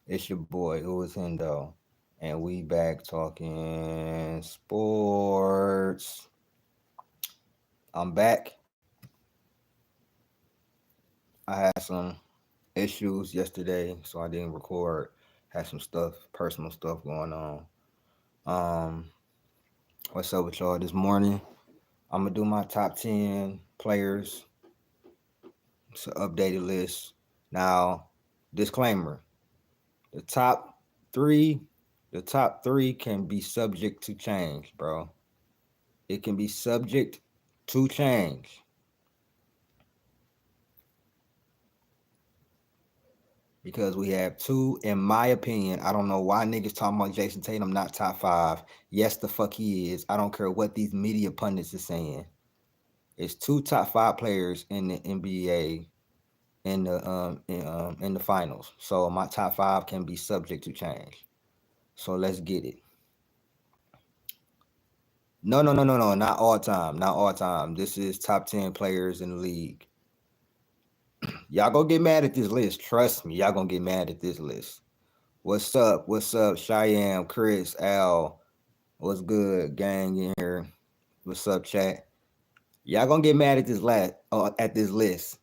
It's your boy, who is Hendo, and we back talking sports. I'm back. I had some issues yesterday, so I didn't record. Had some stuff, personal stuff going on. Um, what's up with y'all this morning? I'm gonna do my top 10 players. It's an updated list. Now, disclaimer: the top three, the top three can be subject to change, bro. It can be subject to change because we have two, in my opinion. I don't know why niggas talking about Jason Tatum not top five. Yes, the fuck he is. I don't care what these media pundits are saying. It's two top five players in the NBA in the finals. So my top five can be subject to change. So let's get it. No, not all time, not all time. This is top 10 players in the league. Y'all gonna get mad at this list. Trust me, y'all gonna get mad at this list. What's up? What's up, Cheyenne, Chris, Al? What's good, gang in here? What's up, chat? Y'all gonna get mad at this list.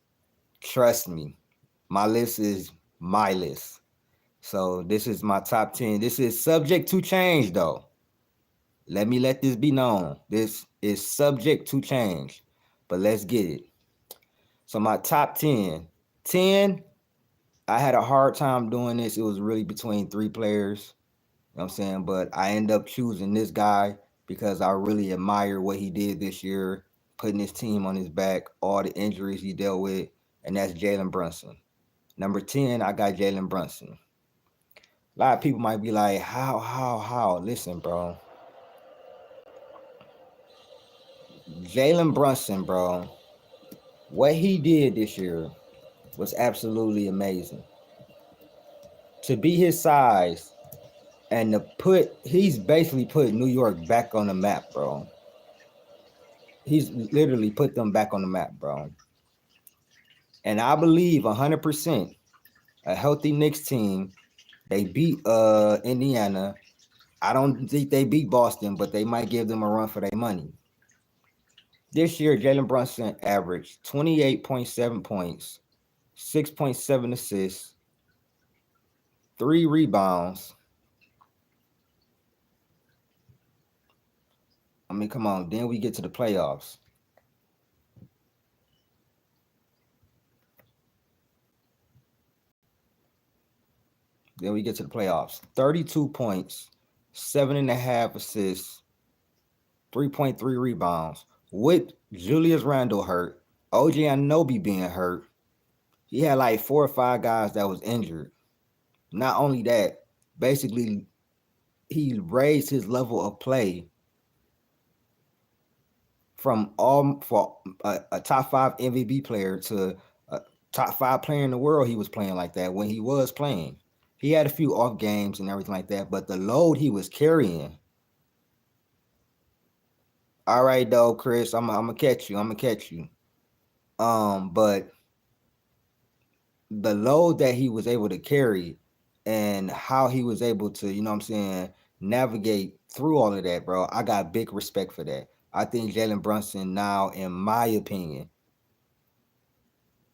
Trust me, my list is my list. So this is my top 10. This is subject to change, though. Let this be known. This is subject to change, but let's get it. So my top 10. 10. I had a hard time doing this. It was really between three players. You know what I'm saying? But I end up choosing this guy because I really admire what he did this year, putting his team on his back, all the injuries he dealt with, and that's Jalen Brunson. Number 10, I got Jalen Brunson. A lot of people might be like, how? Listen, bro. Jalen Brunson, bro, what he did this year was absolutely amazing. To be his size and he's basically put New York back on the map, bro. He's literally put them back on the map, bro. And I believe 100% a healthy Knicks team, they beat Indiana. I don't think they beat Boston, but they might give them a run for their money. This year, Jalen Brunson averaged 28.7 points, 6.7 assists, 3 rebounds. I mean, come on. Then we get to the playoffs. Then we get to the playoffs. 32 points, 7.5 assists, 3.3 rebounds. With Julius Randle hurt, OG Anunoby being hurt, he had like 4 or 5 guys that was injured. Not only that, basically he raised his level of play from all for a top five MVP player to a top five player in the world. He was playing like that when he was playing. He had a few off games and everything like that, but the load he was carrying. All right, though, Chris, I'm gonna catch you. I'm gonna catch you. But the load that he was able to carry and how he was able to, you know what I'm saying, navigate through all of that, bro. I got big respect for that. I think Jalen Brunson now, in my opinion,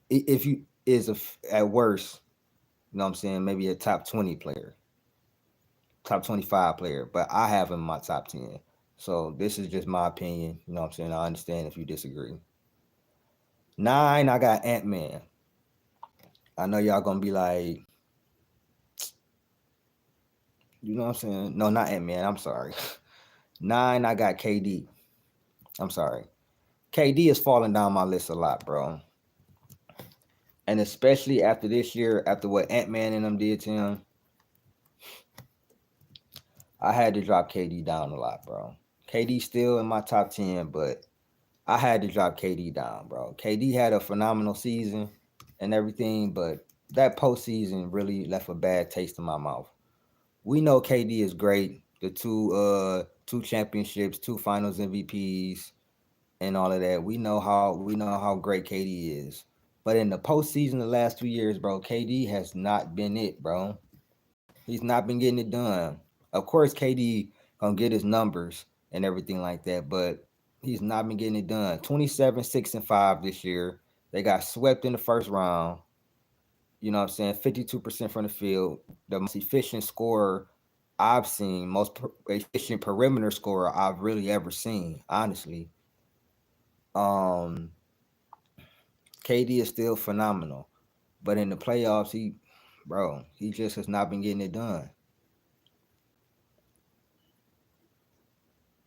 if you is at worst, you know what I'm saying, maybe a top 20 player, top 25 player, but I have him in my top 10. So this is just my opinion. You know what I'm saying? I understand if you disagree. 9, I got Ant-Man. I know y'all gonna be like, you know what I'm saying? No, not Ant-Man. I'm sorry. 9, I got KD. I'm sorry. KD is falling down my list a lot, bro. And especially after this year, after what Ant-Man and them did to him, I had to drop KD down a lot, bro. KD still in my top 10, but I had to drop KD down, bro. KD had a phenomenal season and everything, but that postseason really left a bad taste in my mouth. We know KD is great. The two championships, 2 finals MVPs, and all of that. We know how great KD is. But in the postseason the last 2 years, bro, KD has not been it, bro. He's not been getting it done. Of course, KD gonna get his numbers and everything like that, but he's not been getting it done. 27, 6, and 5 this year. They got swept in the first round. You know what I'm saying? 52% from the field. The most efficient scorer I've seen, most efficient perimeter scorer I've really ever seen, honestly. Um, KD is still phenomenal. But in the playoffs, he just has not been getting it done.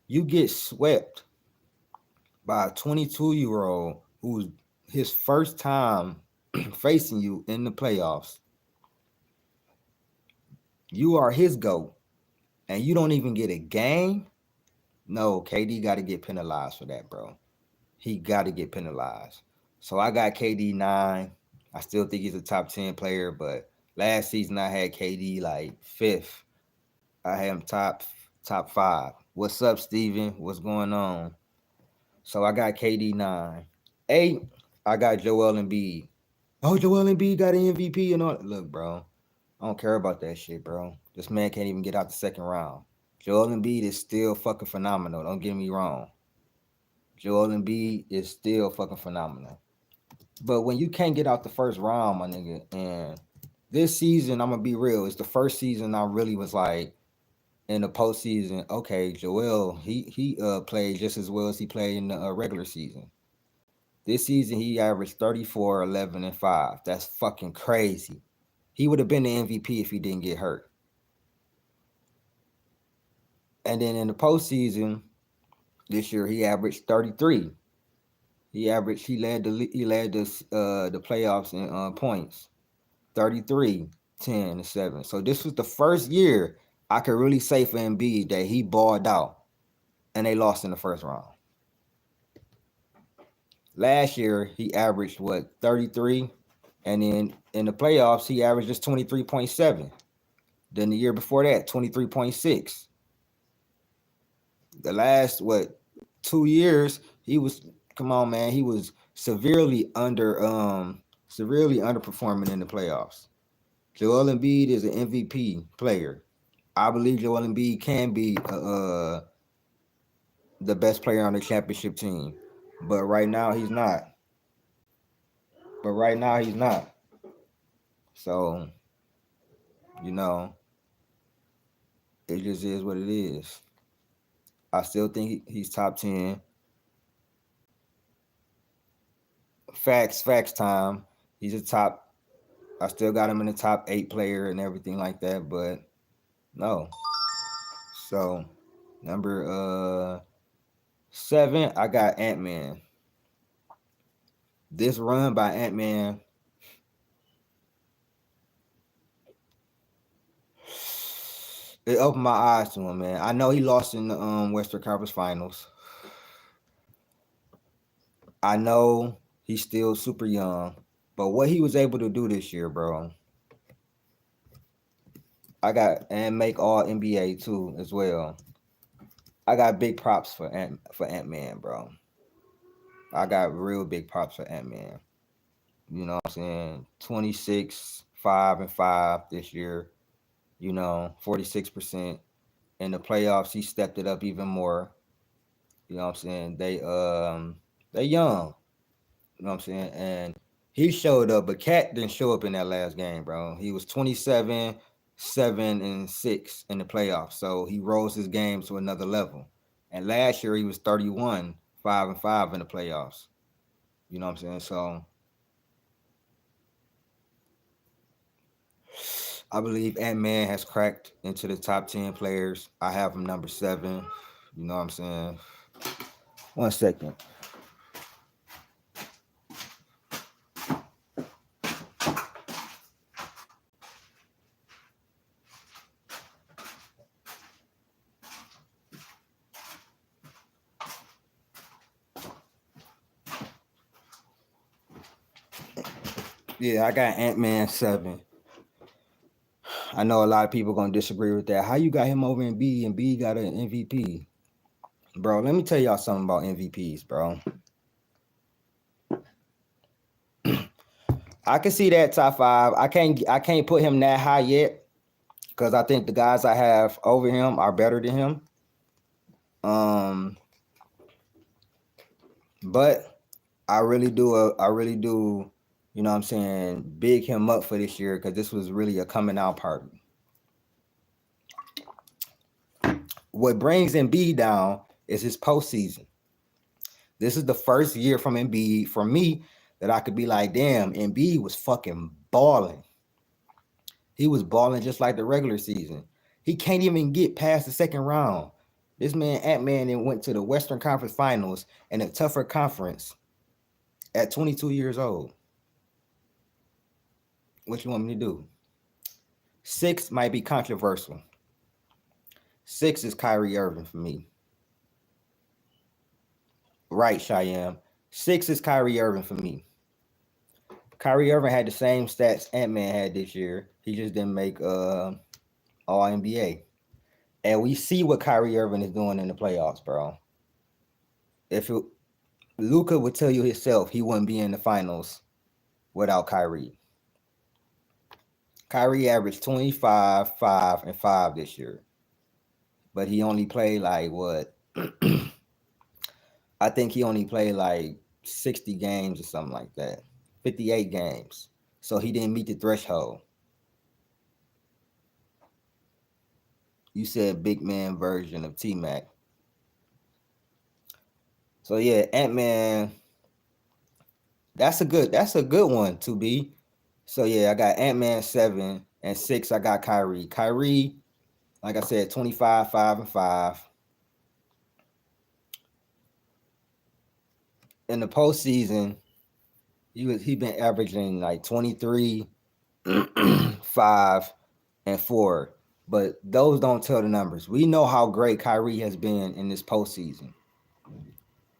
You get swept by a 22-year-old who's his first time facing you in the playoffs. You are his GOAT, and you don't even get a game. No, KD got to get penalized for that, bro. He got to get penalized. So I got KD 9. I still think he's a top 10 player, but last season I had KD like 5th. I had him top 5. What's up, Steven? What's going on? So I got KD 9. 8, I got Joel Embiid. Oh, Joel Embiid got an MVP and all. Look, bro, I don't care about that shit, bro. This man can't even get out the second round. Joel Embiid is still fucking phenomenal. Don't get me wrong. Joel Embiid is still fucking phenomenal. But when you can't get out the first round, my nigga, and this season, I'm gonna be real, it's the first season I really was like in the postseason. Okay, Joel, he played just as well as he played in the regular season. This season, he averaged 34, 11, and 5. That's fucking crazy. He would have been the MVP if he didn't get hurt. And then in the postseason this year, he averaged 33. He led the playoffs in points. 33, 10, and 7. So this was the first year I could really say for Embiid that he balled out and they lost in the first round. Last year, he averaged 33? And then in the playoffs, he averaged just 23.7. Then the year before that, 23.6. The last 2 years, he was come on, man, he was severely underperforming in the playoffs. Joel Embiid is an MVP player. I believe Joel Embiid can be the best player on the championship team, but right now he's not. So, you know, it just is what it is. I still think he's top 10. Facts time. He's a top. I still got him in the top 8 player and everything like that, but no. So, number 7, I got Ant-Man. This run by Ant-Man, it opened my eyes to him, man. I know he lost in the Western Conference Finals. I know he's still super young, but what he was able to do this year, bro, and make all NBA too as well. I got big props for Ant-Man, bro. I got real big props for Ant-Man. You know what I'm saying? 26, 5, and 5 this year. 46%. In the playoffs, he stepped it up even more. You know what I'm saying? They young. You know what I'm saying? And he showed up, but Cat didn't show up in that last game, bro. He was 27, 7, and 6 in the playoffs. So he rose his game to another level. And last year he was 31, 5, and 5 in the playoffs. You know what I'm saying? So I believe Ant-Man has cracked into the top 10 players. I have him number 7. You know what I'm saying? 1 second. Yeah, I got Ant-Man 7. I know a lot of people gonna disagree with that. How you got him over in B and B got an MVP? Bro, let me tell y'all something about MVPs, bro. I can see that top 5. I can't put him that high yet. because I think the guys I have over him are better than him. But I really do, you know what I'm saying, big him up for this year because this was really a coming out party. What brings Embiid down is his postseason. This is the first year from Embiid for me that I could be like, damn, Embiid was fucking balling. He was balling just like the regular season. He can't even get past the second round. This man, Ant-Man, then went to the Western Conference Finals and a tougher conference at 22 years old. What you want me to do? 6 might be controversial. 6 is Kyrie Irving for me. Right, Cheyenne. 6 is Kyrie Irving for me. Kyrie Irving had the same stats Ant-Man had this year. He just didn't make All-NBA. And we see what Kyrie Irving is doing in the playoffs, bro. If Luka would tell you himself he wouldn't be in the finals without Kyrie. Kyrie averaged 25, 5, and 5 this year. But he only played like what? I think he only played like 60 games or something like that. 58 games. So he didn't meet the threshold. You said big man version of T-Mac. So yeah, Ant-Man. That's a good one to be. So yeah, I got Ant-Man 7 and 6. I got Kyrie. Kyrie, like I said, 25, 5, and 5. In the postseason, he been averaging like 23, 5, and 4. But those don't tell the numbers. We know how great Kyrie has been in this postseason,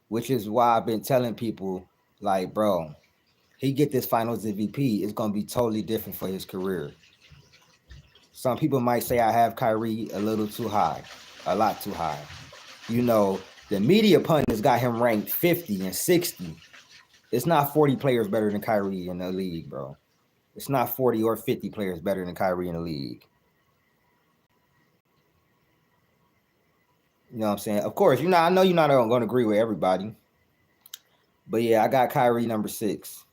which is why I've been telling people, like, bro, he get this Finals MVP, it's gonna be totally different for his career. Some people might say I have Kyrie a little too high, a lot too high. You know, the media pundits got him ranked 50 and 60. It's not 40 players better than Kyrie in the league, bro. It's not 40 or 50 players better than Kyrie in the league. You know what I'm saying? Of course, I know you're not going to agree with everybody. But yeah, I got Kyrie number 6.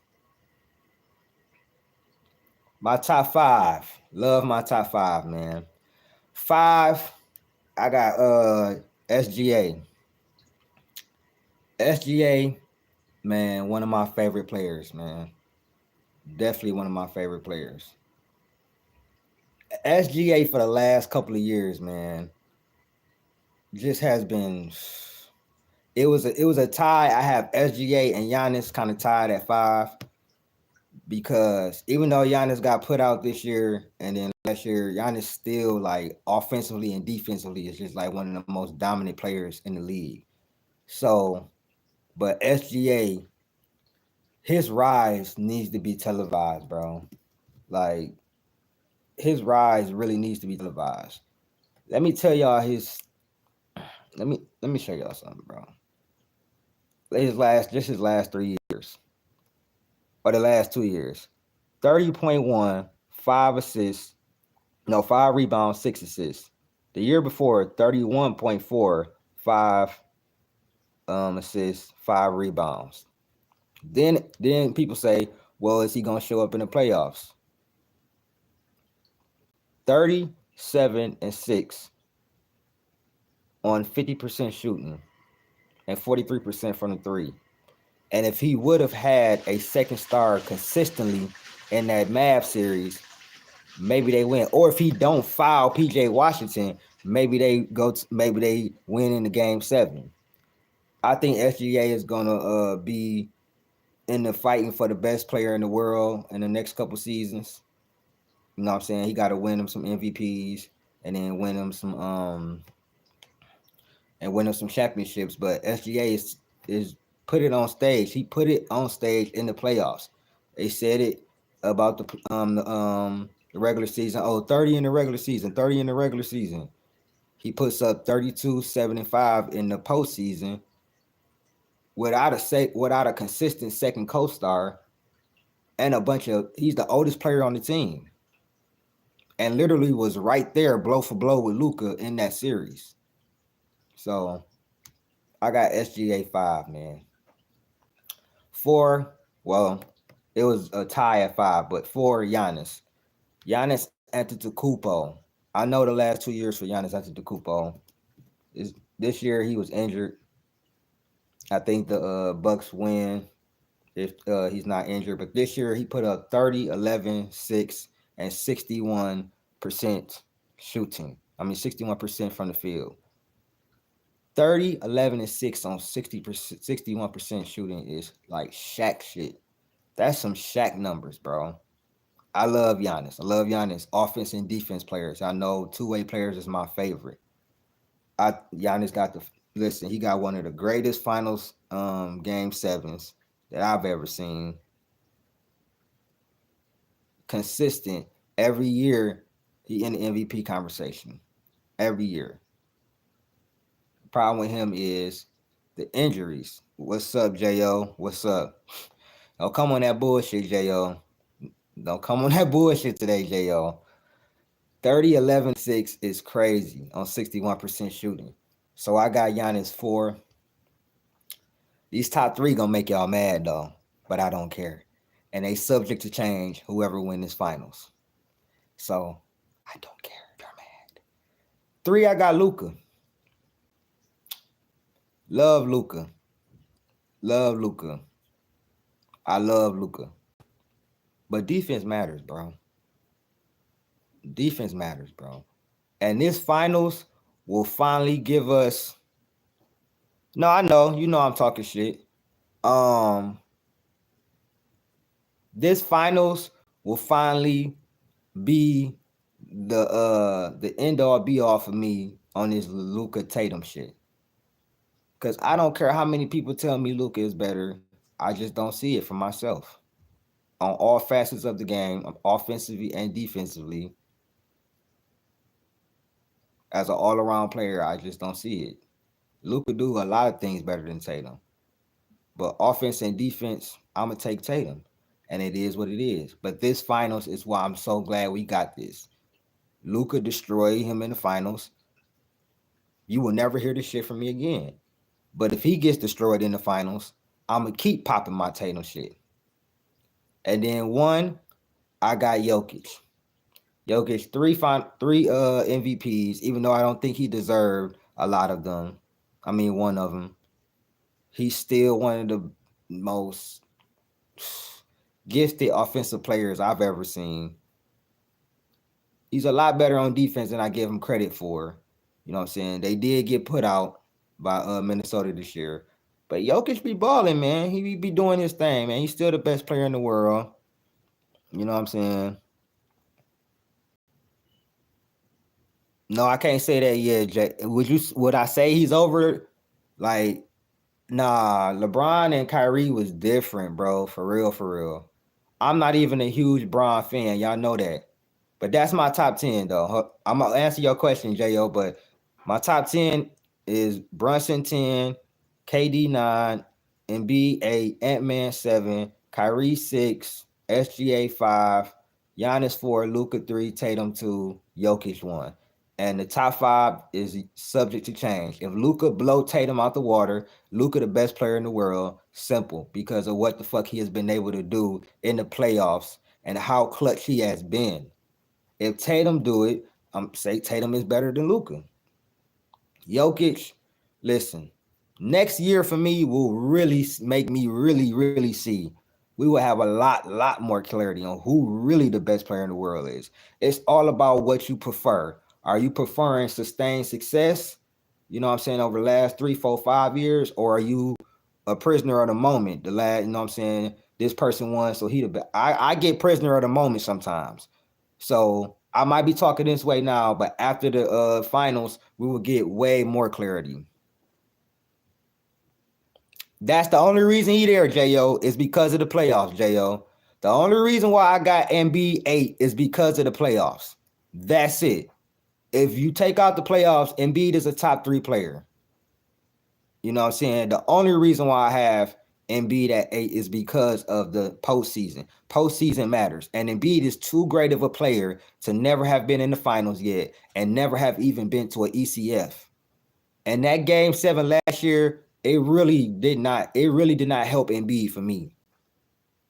My top 5. Love my top 5, man. 5, I got SGA. SGA, man, one of my favorite players, man. Definitely one of my favorite players. SGA for the last couple of years, man, just has been. It was a tie. I have SGA and Giannis kind of tied at 5 because even though Giannis got put out this year and then last year, Giannis still like offensively and defensively is just like one of the most dominant players in the league. So, but SGA, his rise needs to be televised, bro. Like his rise really needs to be televised. Let me tell y'all his. Let me show y'all something, bro. His last 3 years. Or the last 2 years. 30.1, 5 assists. No, 5 rebounds, 6 assists. The year before, 31.4, 5 assists, 5 rebounds. Then people say, well, is he gonna show up in the playoffs? 37 and 6 on 50% shooting and 43% from the 3. And if he would have had a second star consistently in that Mavs series, maybe they win. Or if he don't foul PJ Washington, maybe they win in the game 7. I think SGA is gonna be in the fighting for the best player in the world in the next couple seasons. You know what I'm saying? He got to win him some MVPs and then win him some championships. But SGA is put it on stage. He put it on stage in the playoffs. They said it about the regular season. Oh, 30 in the regular season, 30 in the regular season. He puts up 32, 7, and 5 in the postseason without a consistent second co-star and he's the oldest player on the team. and literally was right there blow for blow with Luka in that series. So I got SGA 5, man. 4, well, it was a tie at 5, but 4, Giannis. Giannis Antetokounmpo. I know the last 2 years for Giannis Antetokounmpo. This year he was injured. I think the Bucks win if he's not injured. But this year he put up 30, 11, 6, and 61% shooting. 61% from the field. 30, 11, and 6 on 60%, 61% shooting is like Shaq shit. That's some Shaq numbers, bro. I love Giannis. Offense and defense players. I know two-way players is my favorite. Giannis got he got one of the greatest finals game 7s that I've ever seen. Consistent every year, he in the MVP conversation. Every year. The problem with him is the injuries. What's up, J.O.? What's up? Don't come on that bullshit, J.O. Don't come on that bullshit today, J.O. 30, 11, 6 is crazy on 61% shooting. So I got Giannis 4. These top 3 gonna make y'all mad though, but I don't care. And they subject to change whoever win this finals. So I don't care. You're mad. 3, I got Luka. Love Luka. I love Luka. But defense matters, bro. And this finals will finally give us. No, I know. You know I'm talking shit. This finals will finally be the end all be all for me on this Luka Tatum shit. Cause I don't care how many people tell me Luka is better. I just don't see it for myself. On all facets of the game, offensively and defensively. As an all-around player, I just don't see it. Luka do a lot of things better than Tatum. But offense and defense, I'm going to take Tatum. And it is what it is. But this finals is why I'm so glad we got this. Luka destroyed him in the finals. You will never hear this shit from me again. But if he gets destroyed in the finals, I'm going to keep popping my Tatum shit. And then 1, I got Jokic. Jokic, 3 MVPs, even though I don't think he deserved a lot of them. One of them. He's still one of the most gifted offensive players I've ever seen. He's a lot better on defense than I give him credit for. You know what I'm saying? They did get put out by Minnesota this year. But Jokic be balling, man. He be doing his thing, man. He's still the best player in the world. You know what I'm saying? No, I can't say that yet, Jay. Would I say he's over? Like, nah, LeBron and Kyrie was different, bro. For real. I'm not even a huge Bron fan. Y'all know that. But that's my top 10, though. I'm going to answer your question, J.O., but my top 10 is Brunson 10, KD 9, Embiid 8, Ant-Man 7, Kyrie 6, SGA 5, Giannis 4, Luka 3, Tatum 2, Jokic 1. And the top 5 is subject to change. If Luka blow Tatum out the water, Luka the best player in the world, simple, because of what the fuck he has been able to do in the playoffs and how clutch he has been. If Tatum do it, say Tatum is better than Luka. Jokic, listen, next year for me will really make me really see. We will have a lot more clarity on who really the best player in the world is. It's all about what you prefer. Are you preferring sustained success, you know what I'm saying, over the last 3, 4, 5 years, or are you a prisoner of the moment? You know what I'm saying, this person won, so he the best. I get prisoner of the moment sometimes. So I might be talking this way now, but after the finals, we will get way more clarity. That's the only reason he there, J.O., is because of the playoffs, J.O. The only reason why I got Embiid 8 is because of the playoffs. That's it. If you take out the playoffs, Embiid is a top 3 player. You know what I'm saying? The only reason why I have Embiid at 8 is because of the postseason. Postseason matters. And Embiid is too great of a player to never have been in the finals yet and never have even been to an ECF. And that game 7 last year, it really did not help Embiid for me.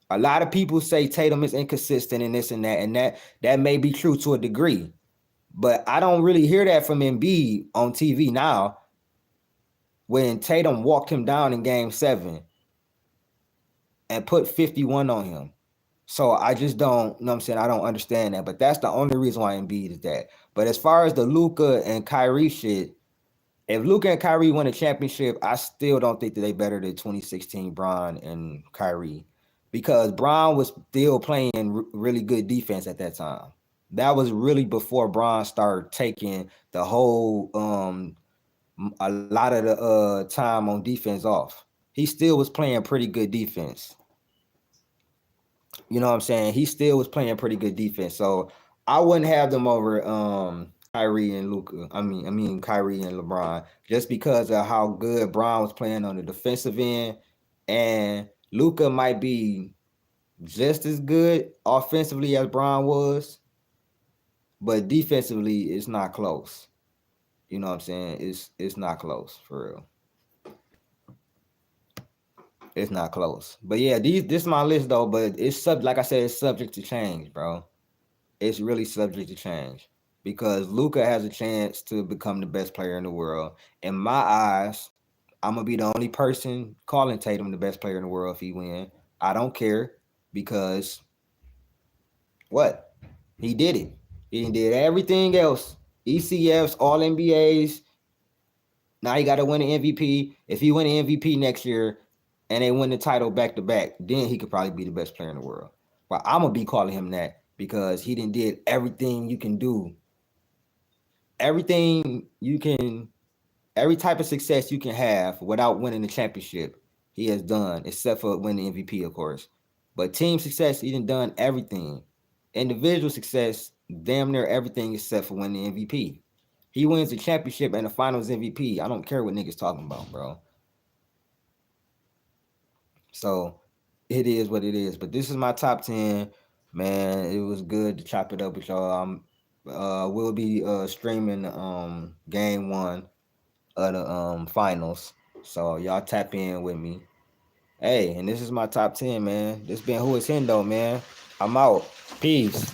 A lot of people say Tatum is inconsistent and this and that may be true to a degree. But I don't really hear that from Embiid on TV now when Tatum walked him down in game 7 and put 51 on him. So I just don't, you know what I'm saying? I don't understand that. But that's the only reason why Embiid is that. But as far as the Luka and Kyrie shit, if Luka and Kyrie win a championship, I still don't think that they better than 2016 Bron and Kyrie. Because Bron was still playing really good defense at that time. That was really before Bron started taking the whole a lot of the time on defense off. He still was playing pretty good defense. You know what I'm saying? He still was playing pretty good defense. So I wouldn't have them over Kyrie and Luka. I mean Kyrie and LeBron, just because of how good Bron was playing on the defensive end, and Luka might be just as good offensively as Bron was, but defensively it's not close. You know what I'm saying? It's not close for real. It's not close. But yeah, this is my list though. But it's like I said, it's subject to change, bro. It's really subject to change because Luka has a chance to become the best player in the world. In my eyes, I'm gonna be the only person calling Tatum the best player in the world if he win. I don't care because what? He did it. He did everything else. ECFs, all NBAs. Now he got to win an MVP. If he win an MVP next year and they win the title back to back, then he could probably be the best player in the world. But I'm gonna be calling him that because he did everything you can do. Everything you can, every type of success you can have without winning the championship, he has done, except for winning MVP, of course. But team success, he done everything. Individual success, damn near everything except for winning MVP. He wins the championship and the finals MVP. I don't care what niggas talking about, bro. So it is what it is. But this is my top 10. Man, it was good to chop it up with y'all. We'll be streaming game 1 of the finals. So y'all tap in with me. Hey, and this is my top 10, man. This been Who Is Hendo, man. I'm out. Peace.